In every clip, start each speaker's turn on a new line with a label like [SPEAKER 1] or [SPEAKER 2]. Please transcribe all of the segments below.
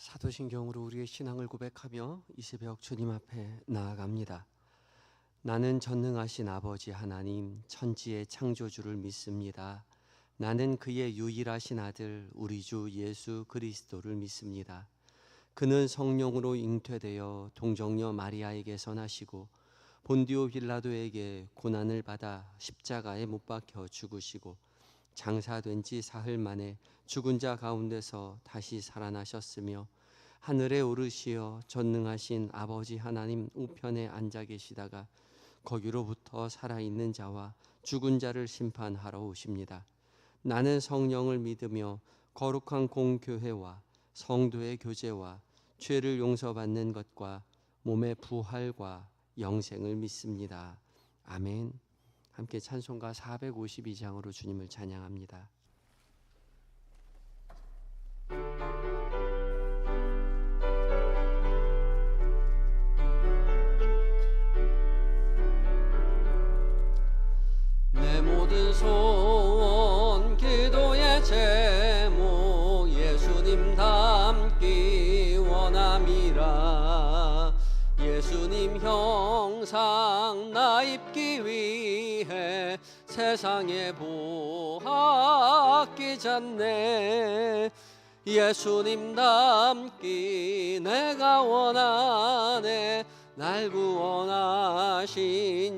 [SPEAKER 1] 사도신경으로 우리의 신앙을 고백하며 이 새벽 주님 앞에 나아갑니다. 나는 전능하신 아버지 하나님 천지의 창조주를 믿습니다. 나는 그의 유일하신 아들 우리 주 예수 그리스도를 믿습니다. 그는 성령으로 잉태되어 동정녀 마리아에게서 나시고 본디오 빌라도에게 고난을 받아 십자가에 못 박혀 죽으시고 장사된 지 사흘 만에 죽은 자 가운데서 다시 살아나셨으며 하늘에 오르시어 전능하신 아버지 하나님 우편에 앉아 계시다가 거기로부터 살아있는 자와 죽은 자를 심판하러 오십니다. 나는 성령을 믿으며 거룩한 공교회와 성도의 교제와 죄를 용서받는 것과 몸의 부활과 영생을 믿습니다. 아멘. 함께 찬송가 452장으로 주님을 찬양합니다. 내 모든 소원 기도의 제목 예수님 닮기 원함이라. 예수님 형상 나 입기 위해 세상에 보았기 전에 예수님 닮기 내가 원하네. 날 구원하신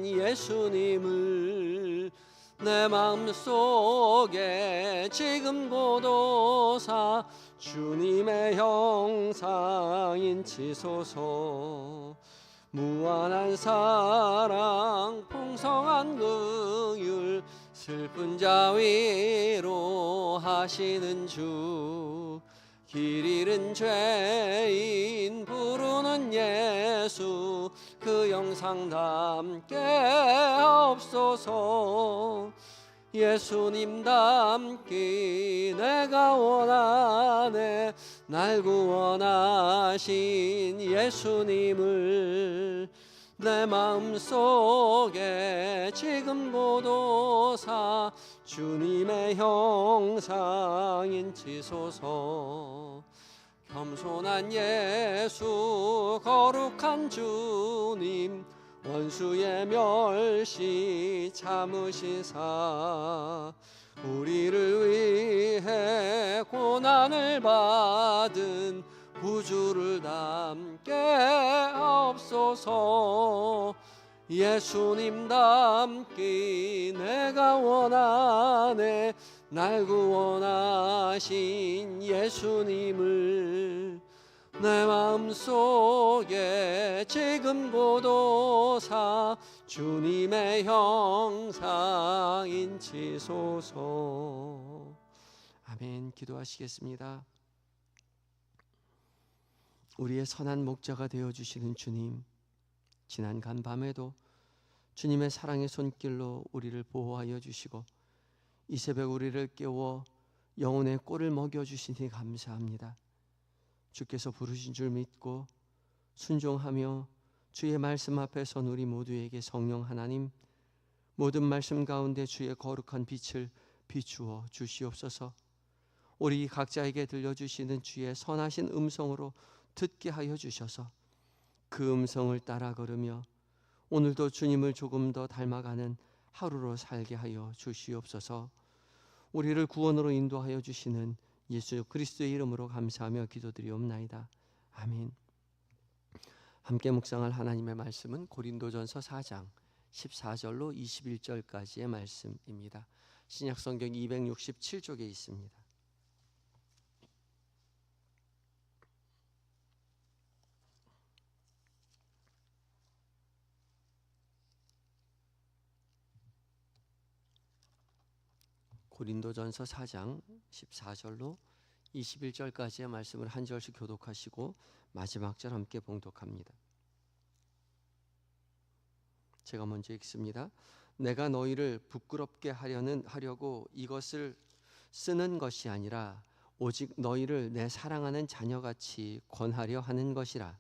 [SPEAKER 1] 예수님을 내 마음속에 지금 고도사 주님의 형상인 치소서. 무한한 사랑 풍성한 긍휼 슬픈 자 위로 하시는 주. 길 잃은 죄인 부르는 예수 그 영상 담게 하옵소서. 예수님 닮기 내가 원하네. 날 구원하신 예수님을 내 마음속에 지금 고도사 주님의 형상인 치소서. 겸손한 예수 거룩한 주님 원수의 멸시 참으시사 우리를 위해 고난을 받은 구주를 닮게 하옵소서. 예수님 닮기 내가 원하네. 날 구원하신 예수님을 내 마음속에 지금 고도사 주님의 형상인 치소서. 아멘. 기도하시겠습니다. 우리의 선한 목자가 되어주시는 주님, 지난 간밤에도 주님의 사랑의 손길로 우리를 보호하여 주시고 이 새벽 우리를 깨워 영혼의 꼴을 먹여주시니 감사합니다. 주께서 부르신 줄 믿고 순종하며 주의 말씀 앞에 선 우리 모두에게 성령 하나님 모든 말씀 가운데 주의 거룩한 빛을 비추어 주시옵소서. 우리 각자에게 들려주시는 주의 선하신 음성으로 듣게 하여 주셔서 그 음성을 따라 걸으며 오늘도 주님을 조금 더 닮아가는 하루로 살게 하여 주시옵소서. 우리를 구원으로 인도하여 주시는 예수 그리스도의 이름으로 감사하며 기도드리옵나이다. 아멘. 함께 묵상할 하나님의 말씀은 고린도전서 4장 14절로 21절까지의 말씀입니다. 신약성경 267쪽에 있습니다. 고린도전서 4장 14절로 21절까지의 말씀을 한 절씩 교독하시고 마지막 절 함께 봉독합니다. 제가 먼저 읽습니다. 내가 너희를 부끄럽게 하려고 이것을 쓰는 것이 아니라 오직 너희를 내 사랑하는 자녀같이 권하려 하는 것이라.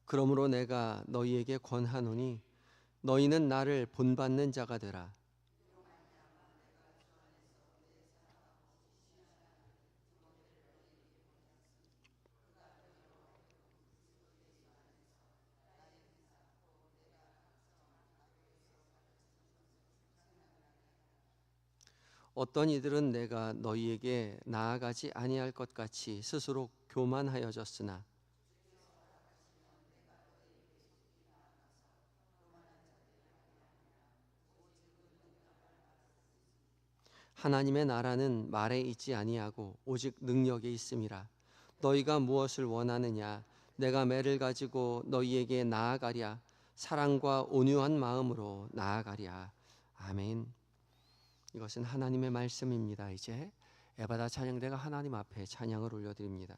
[SPEAKER 1] 그러므로 내가 너희에게 권하노니 너희는 나를 본받는 자가 되라. 어떤 이들은 내가 너희에게 나아가지 아니할 것 같이 스스로 교만하여졌으나 하나님의 나라는 말에 있지 아니하고 오직 능력에 있음이라. 너희가 무엇을 원하느냐? 내가 매를 가지고 너희에게 나아가랴. 사랑과 온유한 마음으로 나아가랴. 아멘. 이것은 하나님의 말씀입니다. 이제 에바다 찬양대가 하나님 앞에 찬양을 올려드립니다.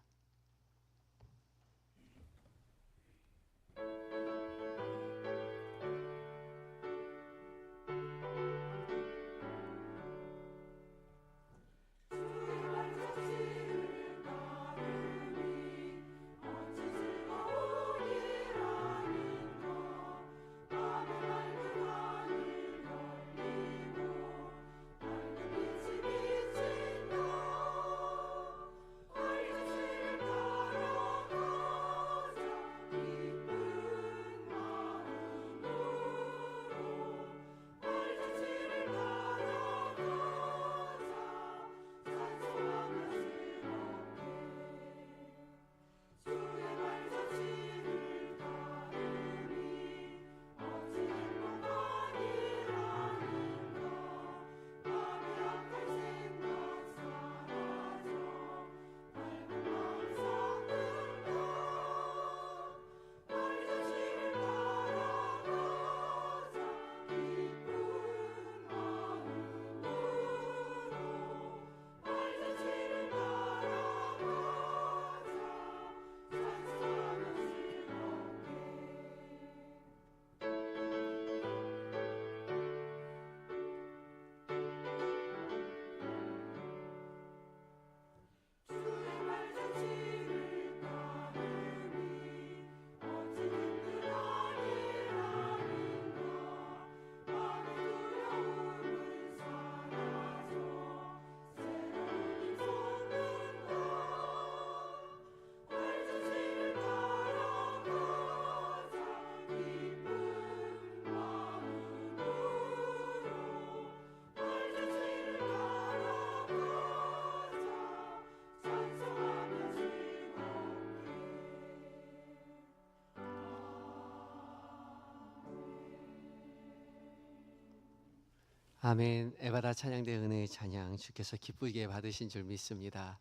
[SPEAKER 1] 아멘. 에바다 찬양대 은혜의 찬양 주께서 기쁘게 받으신 줄 믿습니다.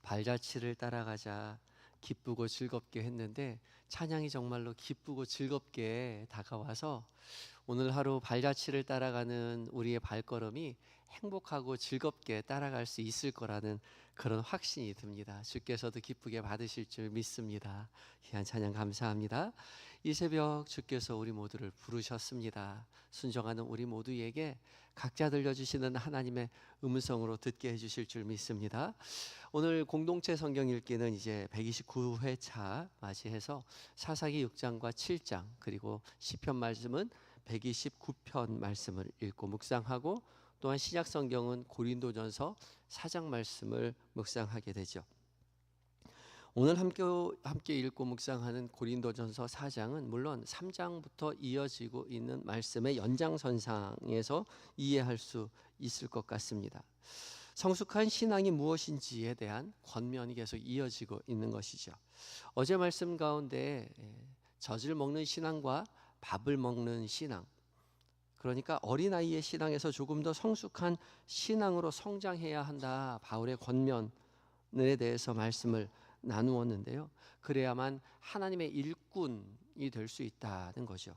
[SPEAKER 1] 발자취를 따라가자 기쁘고 즐겁게 했는데 찬양이 정말로 기쁘고 즐겁게 다가와서 오늘 하루 발자취를 따라가는 우리의 발걸음이 행복하고 즐겁게 따라갈 수 있을 거라는 그런 확신이 듭니다. 주께서도 기쁘게 받으실 줄 믿습니다. 귀한 찬양 감사합니다. 이 새벽 주께서 우리 모두를 부르셨습니다. 순종하는 우리 모두에게 각자 들려주시는 하나님의 음성으로 듣게 해주실 줄 믿습니다. 오늘 공동체 성경 읽기는 이제 129회차 맞이해서 사사기 6장과 7장 그리고 시편 말씀은 129편 말씀을 읽고 묵상하고 또한 신약 성경은 고린도전서 4장 말씀을 묵상하게 되죠. 오늘 함께 읽고 묵상하는 고린도전서 4장은 물론 3장부터 이어지고 있는 말씀의 연장선상에서 이해할 수 있을 것 같습니다. 성숙한 신앙이 무엇인지에 대한 권면이 계속 이어지고 있는 것이죠. 어제 말씀 가운데 젖을 먹는 신앙과 밥을 먹는 신앙, 그러니까 어린아이의 신앙에서 조금 더 성숙한 신앙으로 성장해야 한다, 바울의 권면에 대해서 말씀을 나누었는데요. 그래야만 하나님의 일꾼이 될 수 있다는 거죠.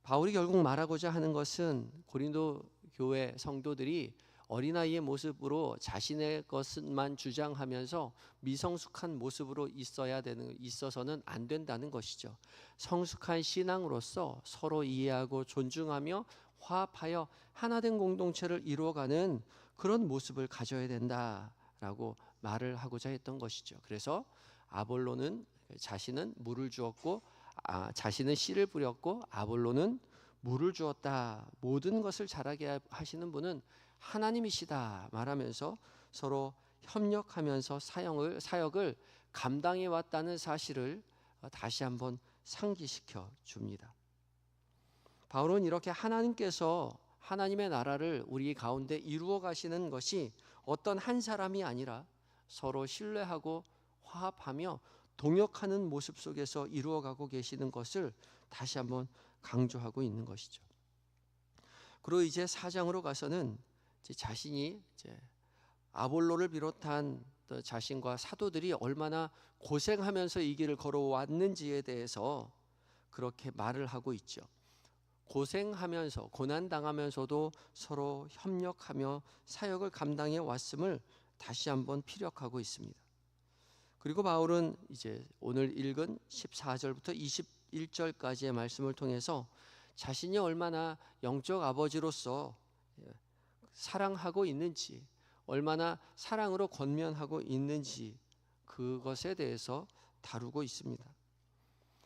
[SPEAKER 1] 바울이 결국 말하고자 하는 것은 고린도 교회 성도들이 어린아이의 모습으로 자신의 것만 주장하면서 미성숙한 모습으로 있어서는 안 된다는 것이죠. 성숙한 신앙으로서 서로 이해하고 존중하며 화합하여 하나된 공동체를 이루어가는 그런 모습을 가져야 된다라고 말을 하고자 했던 것이죠. 그래서 아볼로는 자신은 물을 주었고 자신은 씨를 뿌렸고 아볼로는 물을 주었다. 모든 것을 자라게 하시는 분은 하나님이시다 말하면서 서로 협력하면서 사역을 감당해 왔다는 사실을 다시 한번 상기시켜 줍니다. 바울은 이렇게 하나님께서 하나님의 나라를 우리 가운데 이루어 가시는 것이 어떤 한 사람이 아니라 서로 신뢰하고 화합하며 동역하는 모습 속에서 이루어가고 계시는 것을 다시 한번 강조하고 있는 것이죠. 그리고 이제 4장으로 가서는 자신이 아볼로를 비롯한 자신과 사도들이 얼마나 고생하면서 이 길을 걸어왔는지에 대해서 그렇게 말을 하고 있죠. 고생하면서 고난당하면서도 서로 협력하며 사역을 감당해 왔음을 다시 한번 피력하고 있습니다. 그리고 바울은 이제 오늘 읽은 14절부터 21절까지의 말씀을 통해서 자신이 얼마나 영적 아버지로서 사랑하고 있는지, 얼마나 사랑으로 권면하고 있는지 그것에 대해서 다루고 있습니다.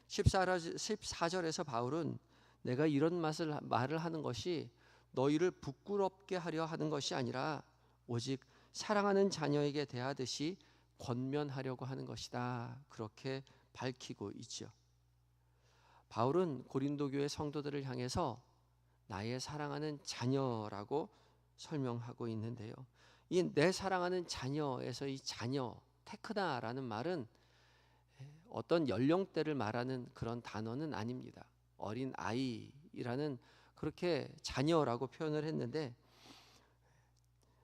[SPEAKER 1] 14절에서 바울은 내가 이런 말을 하는 것이 너희를 부끄럽게 하려 하는 것이 아니라 오직 사랑하는 자녀에게 대하듯이 권면하려고 하는 것이다. 그렇게 밝히고 있죠. 바울은 고린도 교회 성도들을 향해서 나의 사랑하는 자녀라고 설명하고 있는데요. 이 내 사랑하는 자녀에서 이 자녀, 테크나라는 말은 어떤 연령대를 말하는 그런 단어는 아닙니다. 어린 아이라는 그렇게 자녀라고 표현을 했는데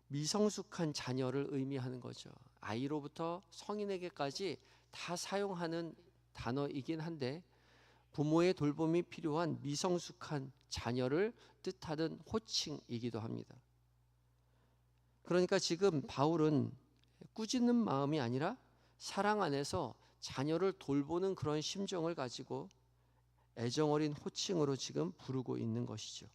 [SPEAKER 1] 미성숙한 자녀를 의미하는 거죠. 아이로부터 성인에게까지 다 사용하는 단어이긴 한데 부모의 돌봄이 필요한 미성숙한 자녀를 뜻하는 호칭이기도 합니다. 그러니까 지금 바울은 꾸짖는 마음이 아니라 사랑 안에서 자녀를 돌보는 그런 심정을 가지고 애정어린 호칭으로 지금 부르고 있는 것이죠.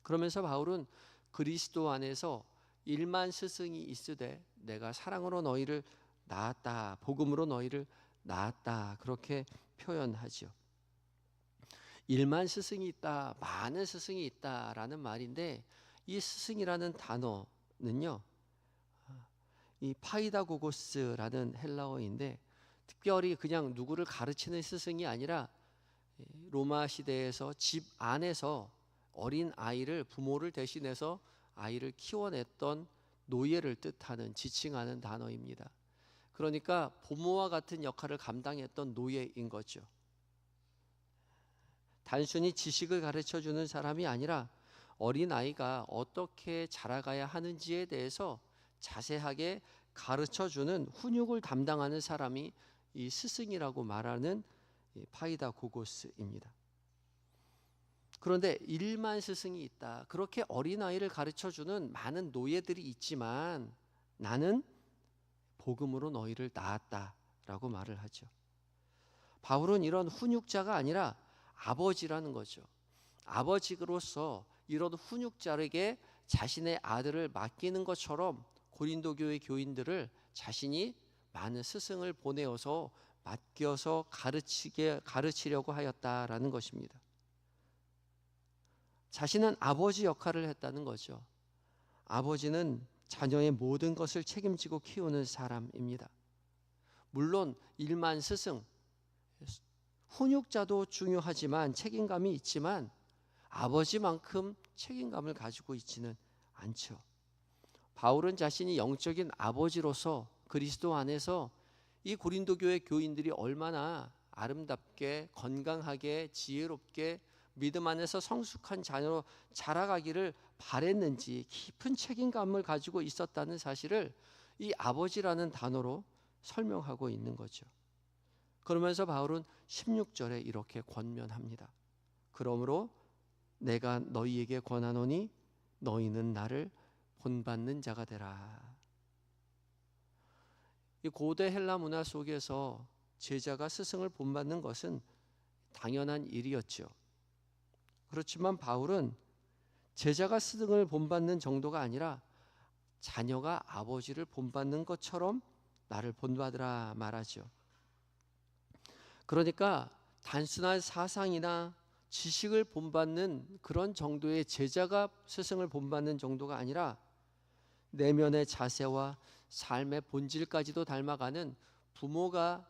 [SPEAKER 1] 그러면서 바울은 그리스도 안에서 일만 스승이 있으되 내가 사랑으로 너희를 낳았다, 복음으로 너희를 낳았다 그렇게 표현하죠. 일만 스승이 있다, 많은 스승이 있다라는 말인데 이 스승이라는 단어는요, 이 파이다고고스라는 헬라어인데 특별히 그냥 누구를 가르치는 스승이 아니라 로마 시대에서 집 안에서 어린 아이를 부모를 대신해서 아이를 키워냈던 노예를 뜻하는 지칭하는 단어입니다. 그러니까 부모와 같은 역할을 감당했던 노예인 거죠. 단순히 지식을 가르쳐주는 사람이 아니라 어린아이가 어떻게 자라가야 하는지에 대해서 자세하게 가르쳐주는 훈육을 담당하는 사람이 이 스승이라고 말하는 파이다고고스입니다. 그런데 일만 스승이 있다. 그렇게 어린아이를 가르쳐주는 많은 노예들이 있지만 나는 복음으로 너희를 낳았다라고 말을 하죠. 바울은 이런 훈육자가 아니라 아버지라는 거죠. 아버지로서 이런 훈육자에게 자신의 아들을 맡기는 것처럼 고린도 교회 교인들을 자신이 많은 스승을 보내어서 맡겨서 가르치려고 하였다라는 것입니다. 자신은 아버지 역할을 했다는 거죠. 아버지는 자녀의 모든 것을 책임지고 키우는 사람입니다. 물론 일만 스승, 훈육자도 중요하지만 책임감이 있지만 아버지만큼 책임감을 가지고 있지는 않죠. 바울은 자신이 영적인 아버지로서 그리스도 안에서 이 고린도 교회 교인들이 얼마나 아름답게 건강하게 지혜롭게 믿음 안에서 성숙한 자녀로 자라가기를 바랬는지 깊은 책임감을 가지고 있었다는 사실을 이 아버지라는 단어로 설명하고 있는 거죠. 그러면서 바울은 16절에 이렇게 권면합니다. 그러므로 내가 너희에게 권하노니 너희는 나를 본받는 자가 되라. 이 고대 헬라 문화 속에서 제자가 스승을 본받는 것은 당연한 일이었죠. 그렇지만 바울은 제자가 스승을 본받는 정도가 아니라 자녀가 아버지를 본받는 것처럼 나를 본받으라 말하죠. 그러니까 단순한 사상이나 지식을 본받는 그런 정도의 제자가 스승을 본받는 정도가 아니라 내면의 자세와 삶의 본질까지도 닮아가는 부모가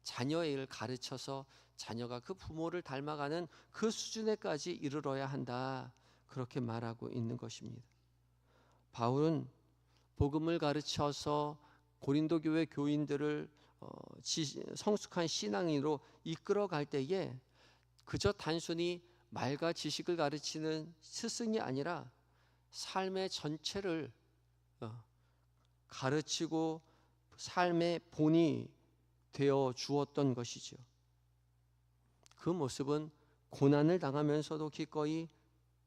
[SPEAKER 1] 자녀를 가르쳐서 자녀가 그 부모를 닮아가는 그 수준에까지 이르러야 한다, 그렇게 말하고 있는 것입니다. 바울은 복음을 가르쳐서 고린도 교회 교인들을 성숙한 신앙인으로 이끌어갈 때에 그저 단순히 말과 지식을 가르치는 스승이 아니라 삶의 전체를 가르치고 삶의 본이 되어 주었던 것이죠. 그 모습은 고난을 당하면서도 기꺼이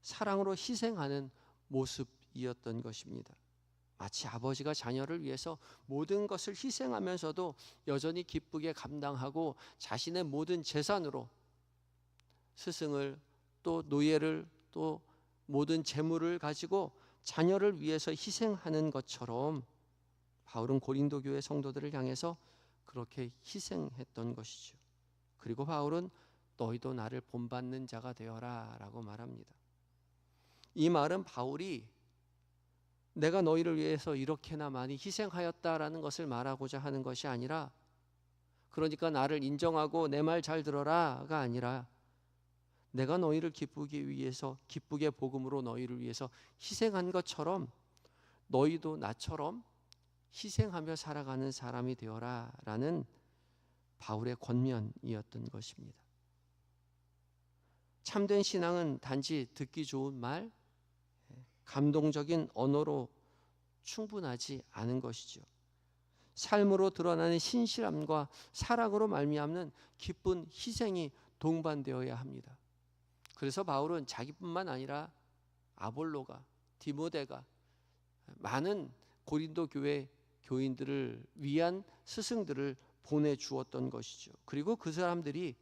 [SPEAKER 1] 사랑으로 희생하는 모습이었던 것입니다. 마치 아버지가 자녀를 위해서 모든 것을 희생하면서도 여전히 기쁘게 감당하고 자신의 모든 재산으로 스승을 또 노예를 또 모든 재물을 가지고 자녀를 위해서 희생하는 것처럼 바울은 고린도 교회 성도들을 향해서 그렇게 희생했던 것이죠. 그리고 바울은 너희도 나를 본받는 자가 되어라 라고 말합니다. 이 말은 바울이 내가 너희를 위해서 이렇게나 많이 희생하였다라는 것을 말하고자 하는 것이 아니라, 그러니까 나를 인정하고 내 말 잘 들어라가 아니라, 내가 너희를 기쁘기 위해서 기쁘게 복음으로 너희를 위해서 희생한 것처럼 너희도 나처럼 희생하며 살아가는 사람이 되어라 라는 바울의 권면이었던 것입니다. 참된 신앙은 단지 듣기 좋은 말, 감동적인 언어로 충분하지 않은 것이죠. 삶으로 드러나는 신실함과 사랑으로 말미암는 기쁜 희생이 동반되어야 합니다. 그래서 바울은 자기뿐만 아니라 아볼로가, 디모데가 많은 고린도 교회 교인들을 위한 스승들을 보내주었던 것이죠. 그리고 그 사람들이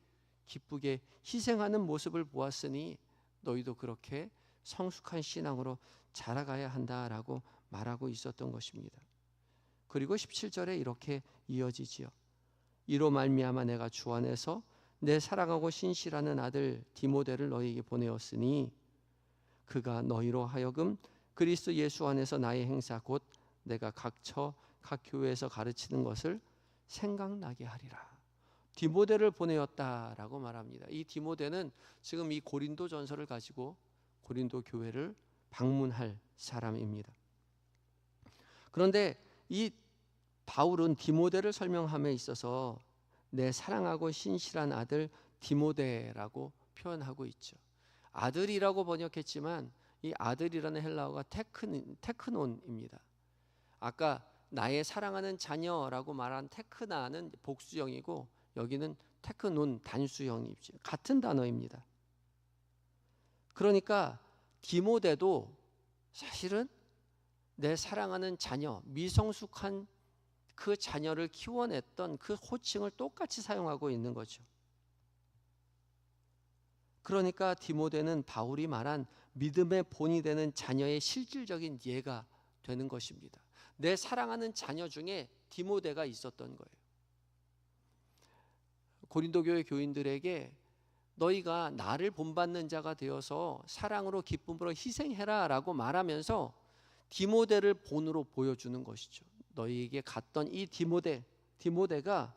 [SPEAKER 1] 기쁘게 희생하는 모습을 보았으니 너희도 그렇게 성숙한 신앙으로 자라가야 한다라고 말하고 있었던 것입니다. 그리고 17절에 이렇게 이어지지요. 이로 말미암아 내가 주 안에서 내 사랑하고 신실하는 아들 디모데를 너희에게 보내었으니 그가 너희로 하여금 그리스도 예수 안에서 나의 행사 곧 내가 각처 각 교회에서 가르치는 것을 생각나게 하리라. 디모데를 보내었다라고 말합니다. 이 디모데는 지금 이 고린도 전서를 가지고 고린도 교회를 방문할 사람입니다. 그런데 이 바울은 디모데를 설명함에 있어서 내 사랑하고 신실한 아들 디모데라고 표현하고 있죠. 아들이라고 번역했지만 이 아들이라는 헬라어가 테크논입니다. 아까 나의 사랑하는 자녀라고 말한 테크나는 복수형이고 여기는 테크논 단수형이죠. 같은 단어입니다. 그러니까 디모데도 사실은 내 사랑하는 자녀, 미성숙한 그 자녀를 키워냈던 그 호칭을 똑같이 사용하고 있는 거죠. 그러니까 디모데는 바울이 말한 믿음의 본이 되는 자녀의 실질적인 예가 되는 것입니다. 내 사랑하는 자녀 중에 디모데가 있었던 거예요. 고린도 교회 교인들에게 너희가 나를 본받는 자가 되어서 사랑으로 기쁨으로 희생해라 라고 말하면서 디모데를 본으로 보여주는 것이죠. 너희에게 갔던 이 디모데가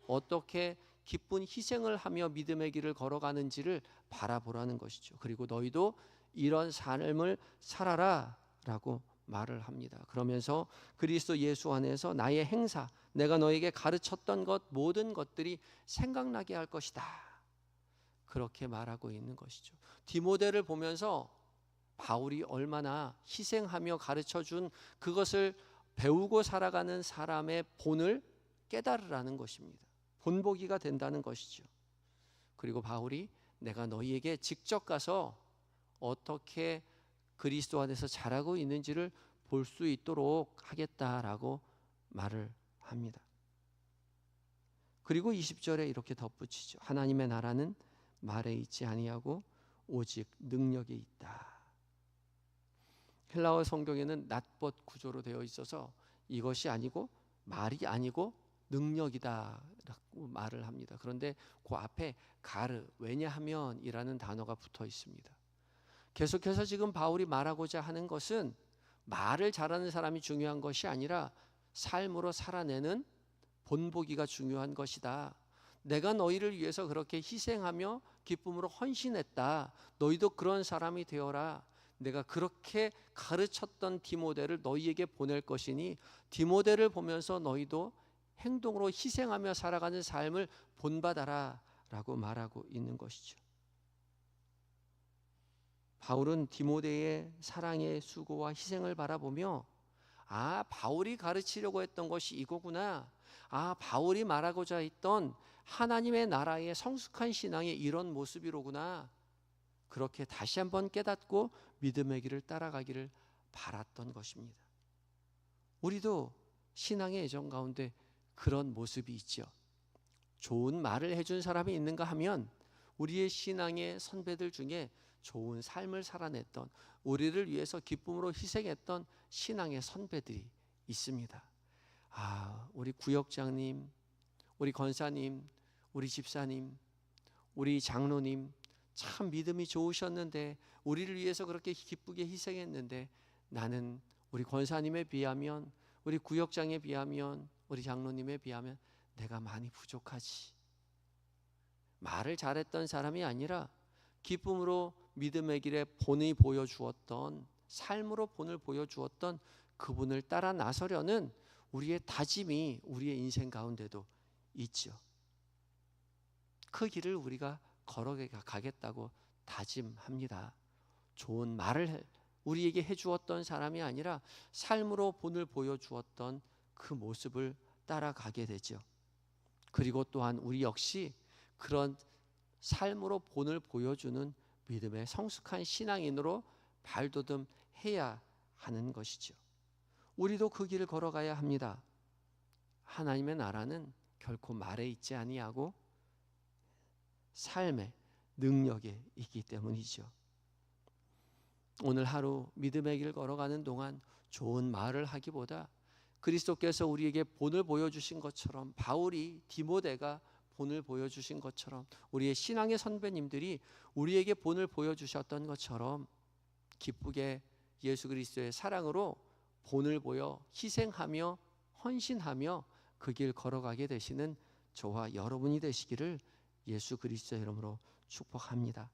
[SPEAKER 1] 어떻게 기쁜 희생을 하며 믿음의 길을 걸어가는지를 바라보라는 것이죠. 그리고 너희도 이런 삶을 살아라 라고 말을 합니다. 그러면서 그리스도 예수 안에서 나의 행사, 내가 너에게 가르쳤던 것 모든 것들이 생각나게 할 것이다, 그렇게 말하고 있는 것이죠. 디모데를 보면서 바울이 얼마나 희생하며 가르쳐준 그것을 배우고 살아가는 사람의 본을 깨달으라는 것입니다. 본보기가 된다는 것이죠. 그리고 바울이 내가 너희에게 직접 가서 어떻게 그리스도 안에서 자라고 있는지를 볼 수 있도록 하겠다라고 말을 합니다. 그리고 20절에 이렇게 덧붙이죠. 하나님의 나라는 말에 있지 아니하고 오직 능력에 있다. 헬라어 성경에는 낫벗 구조로 되어 있어서 이것이 아니고 말이 아니고 능력이다 말을 합니다. 그런데 그 앞에 가르, 왜냐하면이라는 단어가 붙어 있습니다. 계속해서 지금 바울이 말하고자 하는 것은 말을 잘하는 사람이 중요한 것이 아니라 삶으로 살아내는 본보기가 중요한 것이다. 내가 너희를 위해서 그렇게 희생하며 기쁨으로 헌신했다. 너희도 그런 사람이 되어라. 내가 그렇게 가르쳤던 디모데를 너희에게 보낼 것이니 디모데를 보면서 너희도 행동으로 희생하며 살아가는 삶을 본받아라 라고 말하고 있는 것이죠. 바울은 디모데의 사랑의 수고와 희생을 바라보며 바울이 가르치려고 했던 것이 이거구나. 바울이 말하고자 했던 하나님의 나라의 성숙한 신앙의 이런 모습이로구나. 그렇게 다시 한번 깨닫고 믿음의 길을 따라가기를 바랐던 것입니다. 우리도 신앙의 애정 가운데 그런 모습이 있죠. 좋은 말을 해준 사람이 있는가 하면 우리의 신앙의 선배들 중에 좋은 삶을 살아냈던, 우리를 위해서 기쁨으로 희생했던 신앙의 선배들이 있습니다. 우리 구역장님, 우리 권사님, 우리 집사님, 우리 장로님 참 믿음이 좋으셨는데 우리를 위해서 그렇게 기쁘게 희생했는데 나는 우리 권사님에 비하면, 우리 구역장에 비하면, 우리 장로님에 비하면 내가 많이 부족하지. 말을 잘했던 사람이 아니라 기쁨으로 믿음의 길에 본이 보여주었던, 삶으로 본을 보여주었던 그분을 따라 나서려는 우리의 다짐이 우리의 인생 가운데도 있죠. 그 길을 우리가 걸어가겠다고 다짐합니다. 좋은 말을 우리에게 해주었던 사람이 아니라 삶으로 본을 보여주었던 그 모습을 따라가게 되죠. 그리고 또한 우리 역시 그런 삶으로 본을 보여주는 믿음의 성숙한 신앙인으로 발돋움해야 하는 것이죠. 우리도 그 길을 걸어가야 합니다. 하나님의 나라는 결코 말에 있지 아니하고 삶의 능력에 있기 때문이죠. 오늘 하루 믿음의 길 걸어가는 동안 좋은 말을 하기보다 그리스도께서 우리에게 본을 보여주신 것처럼, 바울이 디모데가 본을 보여주신 것처럼, 우리의 신앙의 선배님들이 우리에게 본을 보여주셨던 것처럼 기쁘게 예수 그리스도의 사랑으로 본을 보여 희생하며 헌신하며 그 길 걸어가게 되시는 저와 여러분이 되시기를 예수 그리스도의 이름으로 축복합니다.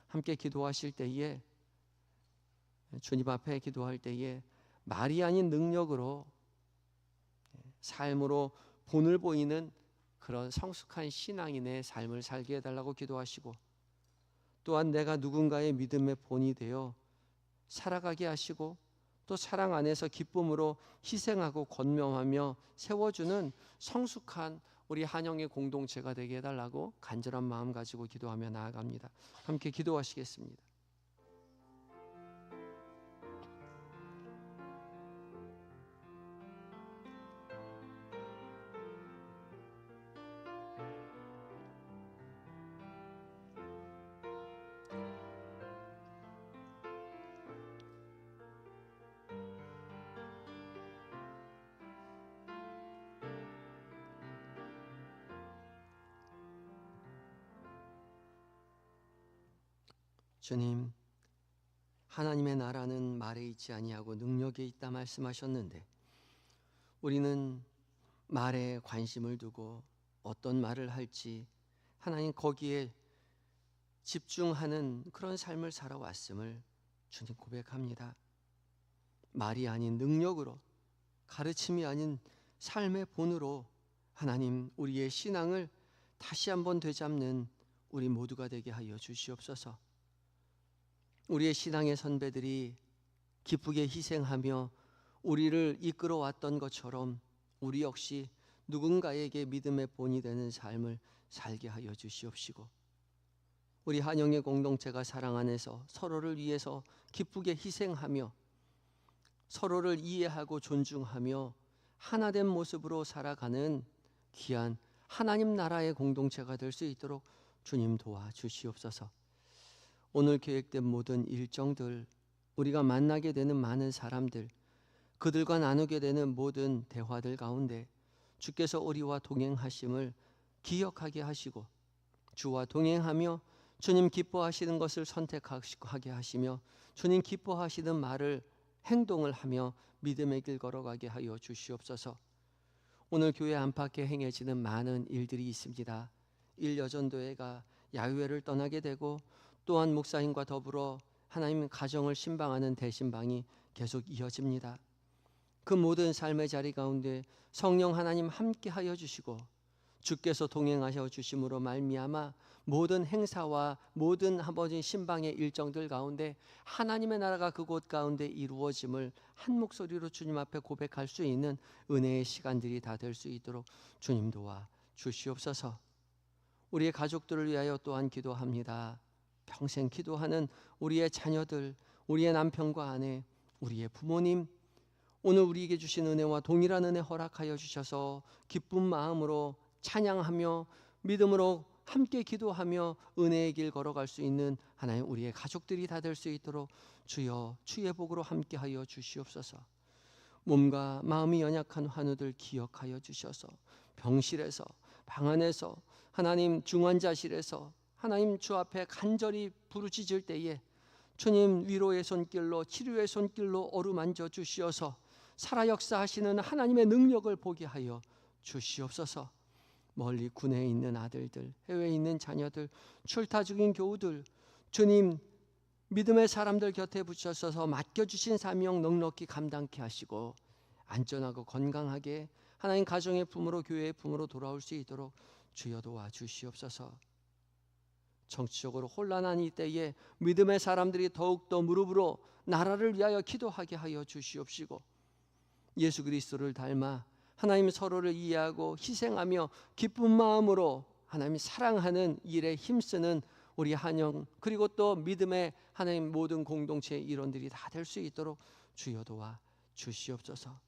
[SPEAKER 1] 함께 기도하실 때에, 주님 앞에 기도할 때에 말이 아닌 능력으로 삶으로 본을 보이는 그런 성숙한 신앙인의 삶을 살게 해달라고 기도하시고, 또한 내가 누군가의 믿음의 본이 되어 살아가게 하시고 또 사랑 안에서 기쁨으로 희생하고 권면하며 세워주는 성숙한 우리 한영의 공동체가 되게 해달라고 간절한 마음 가지고 기도하며 나아갑니다. 함께 기도하시겠습니다. 주님, 하나님의 나라는 말에 있지 아니하고 능력에 있다 말씀하셨는데 우리는 말에 관심을 두고 어떤 말을 할지 하나님 거기에 집중하는 그런 삶을 살아왔음을 주님 고백합니다. 말이 아닌 능력으로, 가르침이 아닌 삶의 본으로 하나님 우리의 신앙을 다시 한번 되잡는 우리 모두가 되게 하여 주시옵소서. 우리의 신앙의 선배들이 기쁘게 희생하며 우리를 이끌어왔던 것처럼 우리 역시 누군가에게 믿음의 본이 되는 삶을 살게 하여 주시옵시고, 우리 한영의 공동체가 사랑 안에서 서로를 위해서 기쁘게 희생하며 서로를 이해하고 존중하며 하나된 모습으로 살아가는 귀한 하나님 나라의 공동체가 될 수 있도록 주님 도와주시옵소서. 오늘 계획된 모든 일정들, 우리가 만나게 되는 많은 사람들, 그들과 나누게 되는 모든 대화들 가운데 주께서 우리와 동행하심을 기억하게 하시고 주와 동행하며 주님 기뻐하시는 것을 선택하게 하시며 주님 기뻐하시는 말을 행동을 하며 믿음의 길 걸어가게 하여 주시옵소서. 오늘 교회 안팎에 행해지는 많은 일들이 있습니다. 일여전도회가 야유회를 떠나게 되고 또한 목사님과 더불어 하나님 가정을 신방하는 대신방이 계속 이어집니다. 그 모든 삶의 자리 가운데 성령 하나님 함께 하여 주시고 주께서 동행하여 주심으로 말미암아 모든 행사와 모든 아버지 신방의 일정들 가운데 하나님의 나라가 그곳 가운데 이루어짐을 한 목소리로 주님 앞에 고백할 수 있는 은혜의 시간들이 다 될 수 있도록 주님 도와 주시옵소서. 우리의 가족들을 위하여 또한 기도합니다. 평생 기도하는 우리의 자녀들, 우리의 남편과 아내, 우리의 부모님, 오늘 우리에게 주신 은혜와 동일한 은혜 허락하여 주셔서 기쁜 마음으로 찬양하며 믿음으로 함께 기도하며 은혜의 길 걸어갈 수 있는 하나님 우리의 가족들이 다 될 수 있도록 주여 주의 복으로 함께하여 주시옵소서. 몸과 마음이 연약한 환우들 기억하여 주셔서 병실에서 방 안에서 하나님 중환자실에서 하나님 주 앞에 간절히 부르짖을 때에 주님 위로의 손길로 치료의 손길로 어루만져 주시어서 살아 역사하시는 하나님의 능력을 보게 하여 주시옵소서. 멀리 군에 있는 아들들, 해외에 있는 자녀들, 출타 중인 교우들, 주님 믿음의 사람들 곁에 붙여서서 맡겨주신 사명 넉넉히 감당케 하시고 안전하고 건강하게 하나님 가정의 품으로 교회의 품으로 돌아올 수 있도록 주여 도와 주시옵소서. 정치적으로 혼란한 이 때에 믿음의 사람들이 더욱더 무릎으로 나라를 위하여 기도하게 하여 주시옵시고 예수 그리스도를 닮아 하나님 서로를 이해하고 희생하며 기쁜 마음으로 하나님 사랑하는 일에 힘쓰는 우리 한영 그리고 또 믿음의 하나님 모든 공동체의 일원들이 다 될 수 있도록 주여 도와 주시옵소서.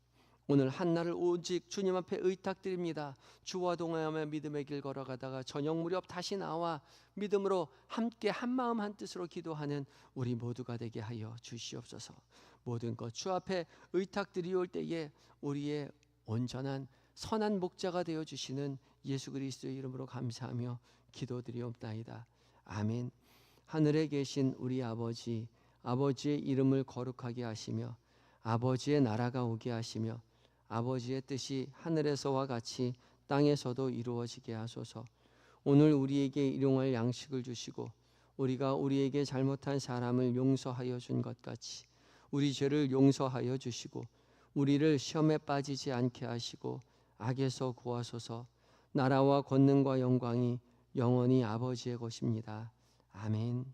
[SPEAKER 1] 오늘 한날을 오직 주님 앞에 의탁드립니다. 주와 동행하며 믿음의 길 걸어가다가 저녁 무렵 다시 나와 믿음으로 함께 한마음 한뜻으로 기도하는 우리 모두가 되게 하여 주시옵소서. 모든 것 주 앞에 의탁드리올 때에 우리의 온전한 선한 목자가 되어주시는 예수 그리스도의 이름으로 감사하며 기도드리옵나이다. 아멘. 하늘에 계신 우리 아버지, 아버지의 이름을 거룩하게 하시며 아버지의 나라가 오게 하시며 아버지의 뜻이 하늘에서와 같이 땅에서도 이루어지게 하소서. 오늘 우리에게 일용할 양식을 주시고 우리가 우리에게 잘못한 사람을 용서하여 준 것 같이 우리 죄를 용서하여 주시고 우리를 시험에 빠지지 않게 하시고 악에서 구하소서. 나라와 권능과 영광이 영원히 아버지의 것입니다. 아멘.